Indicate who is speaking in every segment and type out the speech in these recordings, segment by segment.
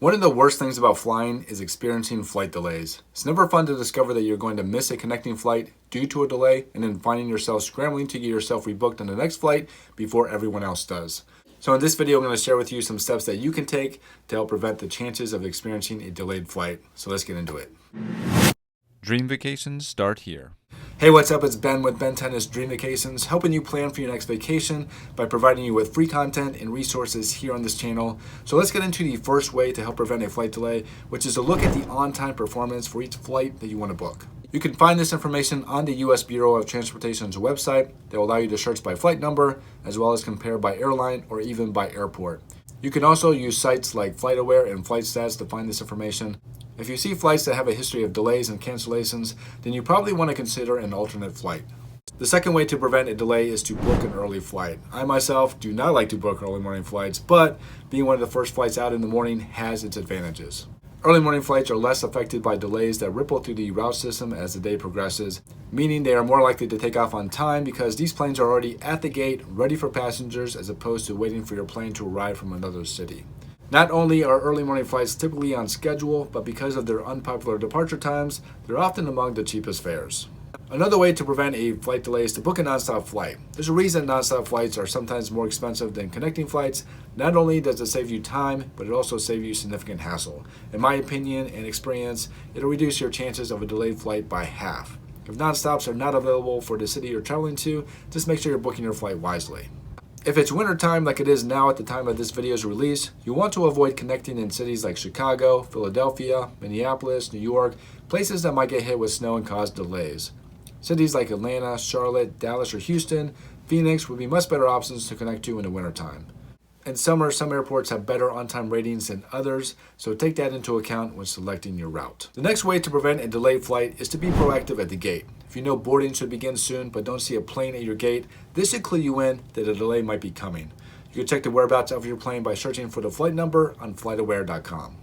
Speaker 1: One of the worst things about flying is experiencing flight delays. It's never fun to discover that you're going to miss a connecting flight due to a delay and then finding yourself scrambling to get yourself rebooked on the next flight before everyone else does. So in this video, I'm going to share with you some steps that you can take to help prevent the chances of experiencing a delayed flight. So let's get into it.
Speaker 2: Dream vacations start here.
Speaker 1: Hey, what's up? It's Ben with Thoennes Dream Vacations, helping you plan for your next vacation by providing you with free content and resources here on this channel. So let's get into the first way to help prevent a flight delay, which is to look at the on-time performance for each flight that you want to book. You can find this information on the U.S. Bureau of Transportation's website that will allow you to search by flight number, as well as compare by airline or even by airport. You can also use sites like FlightAware and FlightStats to find this information. If you see flights that have a history of delays and cancellations, then you probably want to consider an alternate flight. The second way to prevent a delay is to book an early flight. I myself do not like to book early morning flights, but being one of the first flights out in the morning has its advantages. Early morning flights are less affected by delays that ripple through the route system as the day progresses, meaning they are more likely to take off on time because these planes are already at the gate ready for passengers as opposed to waiting for your plane to arrive from another city. Not only are early morning flights typically on schedule, but because of their unpopular departure times, they're often among the cheapest fares. Another way to prevent a flight delay is to book a nonstop flight. There's a reason nonstop flights are sometimes more expensive than connecting flights. Not only does it save you time, but it also saves you significant hassle. In my opinion and experience, it'll reduce your chances of a delayed flight by half. If nonstops are not available for the city you're traveling to, just make sure you're booking your flight wisely. If it's winter time like it is now at the time of this video's release, you want to avoid connecting in cities like Chicago, Philadelphia, Minneapolis, New York, places that might get hit with snow and cause delays. Cities like Atlanta, Charlotte, Dallas, or Houston, Phoenix would be much better options to connect to in the wintertime. In summer, some airports have better on-time ratings than others, so take that into account when selecting your route. The next way to prevent a delayed flight is to be proactive at the gate. If you know boarding should begin soon but don't see a plane at your gate, this should clue you in that a delay might be coming. You can check the whereabouts of your plane by searching for the flight number on FlightAware.com.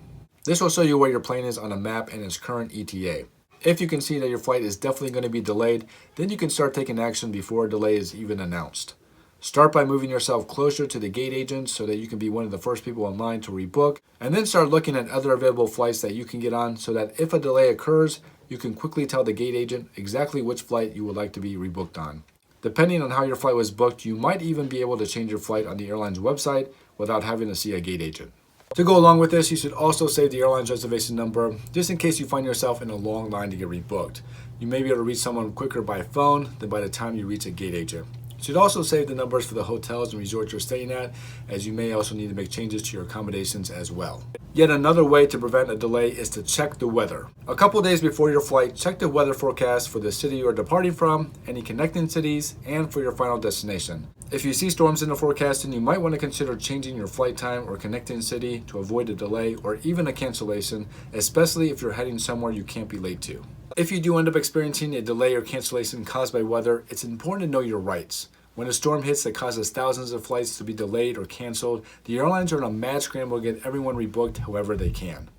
Speaker 1: This will show you where your plane is on a map and its current ETA. If you can see that your flight is definitely going to be delayed, then you can start taking action before a delay is even announced. Start by moving yourself closer to the gate agent so that you can be one of the first people in line to rebook, and then start looking at other available flights that you can get on so that if a delay occurs, you can quickly tell the gate agent exactly which flight you would like to be rebooked on. Depending on how your flight was booked, you might even be able to change your flight on the airline's website without having to see a gate agent. To go along with this, you should also save the airline's reservation number just in case you find yourself in a long line to get rebooked. You may be able to reach someone quicker by phone than by the time you reach a gate agent. You should also save the numbers for the hotels and resorts you're staying at, as you may also need to make changes to your accommodations as well. Yet another way to prevent a delay is to check the weather. A couple days before your flight, check the weather forecast for the city you are departing from, any connecting cities, and for your final destination. If you see storms in the forecast, then you might want to consider changing your flight time or connecting city to avoid a delay or even a cancellation, especially if you're heading somewhere you can't be late to. If you do end up experiencing a delay or cancellation caused by weather, it's important to know your rights. When a storm hits that causes thousands of flights to be delayed or canceled, the airlines are in a mad scramble to get everyone rebooked however they can.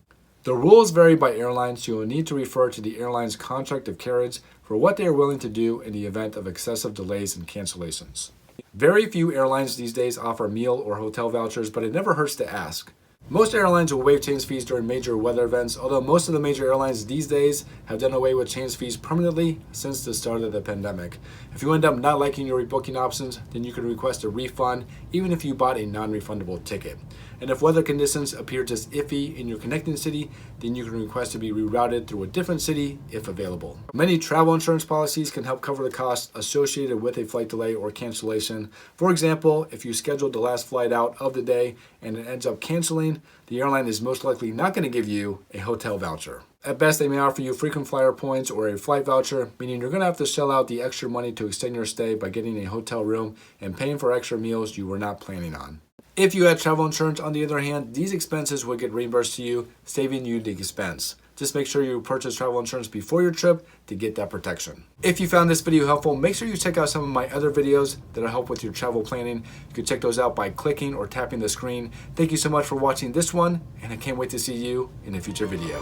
Speaker 1: The rules vary by airline, so you will need to refer to the airline's contract of carriage for what they are willing to do in the event of excessive delays and cancellations. Very few airlines these days offer meal or hotel vouchers, but it never hurts to ask. Most airlines will waive change fees during major weather events, although most of the major airlines these days have done away with change fees permanently since the start of the pandemic. If you end up not liking your rebooking options, then you can request a refund even if you bought a non-refundable ticket. And if weather conditions appear just iffy in your connecting city, then you can request to be rerouted through a different city if available. Many travel insurance policies can help cover the costs associated with a flight delay or cancellation. For example, if you scheduled the last flight out of the day and it ends up canceling, the airline is most likely not going to give you a hotel voucher. At best, they may offer you frequent flyer points or a flight voucher, meaning you're going to have to shell out the extra money to extend your stay by getting a hotel room and paying for extra meals you were not planning on. If you had travel insurance, on the other hand, these expenses would get reimbursed to you, saving you the expense. Just make sure you purchase travel insurance before your trip to get that protection. If you found this video helpful, make sure you check out some of my other videos that'll help with your travel planning. You can check those out by clicking or tapping the screen. Thank you so much for watching this one, and I can't wait to see you in a future video.